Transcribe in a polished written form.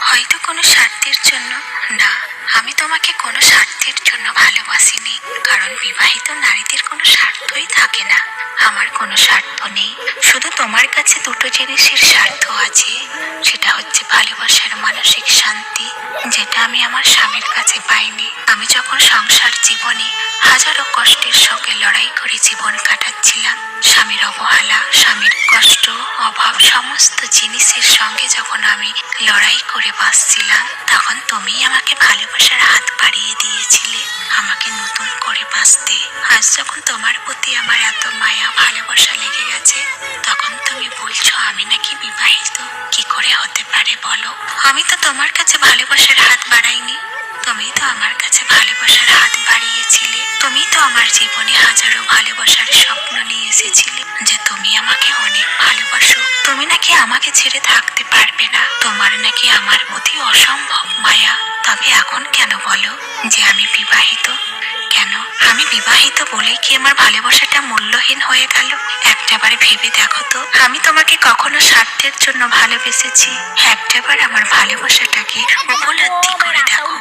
হয়তো কোনো স্বার্থের জন্য। না, আমি তোমাকে কোনো স্বার্থের জন্য ভালোবাসিনি, কারণ বিবাহিত নারীদের কোনো স্বার্থই থাকে না। আমার কোনো স্বার্থ নেই, শুধু তোমার কাছে দুটো জিনিসের স্বার্থ আছে। সেটা হচ্ছে ভালোবাসার মানসিক শান্তি, যেটা আমি আমার স্বামীর কাছে পাইনি। আমি যখন সংসার জীবনে হাজারো কষ্টের সঙ্গে লড়াই করে জীবন কাটাচ্ছিলাম, স্বামীর অবহেলা, স্বামীর কষ্ট, অভাব সমস্ত জিনিসের সঙ্গে যখন আমি লড়াই করে বাঁচছিলাম, তখন তুমি আমাকে ভালোবাসার হাত বাড়িয়ে দিয়েছিলে আমাকে নতুন করে বাঁচতে। আজ যখন তোমার প্রতি আমার এত মায়া ভালোবাসা লেগে গেছে, তখন তুমি বলছো আমি নাকি বিবাহিত। কি করে হতে পারে বলো? আমি তো তোমার কাছে ভালোবাসার হাত বাড়াইনি, তুমি তো আমার কাছে ভালোবাসার হাত বাড়িয়েছিলে। তুমি তো আমার জীবনে হাজারো ভালোবাসার স্বপ্ন নিয়ে এসেছিলে, যে তুমি আমাকে অনেক ভালোবাসো, তুমি নাকি আমাকে ছেড়ে থাকতে পারবে না, তোমার নাকি আমার প্রতি অসম্ভব মায়া। তবে এখন কেন বলো যে আমি বিবাহিত? কেন আমি বিবাহিত বলে কি আমার ভালোবাসাটা মূল্যহীন হয়ে গেল? একটাবার ভেবে দেখো তো, আমি তোমাকে কখনো স্বার্থের জন্য ভালোবেসেছি? একটাবার আমার ভালোবাসাটাকে উপলব্ধি করে দেখো।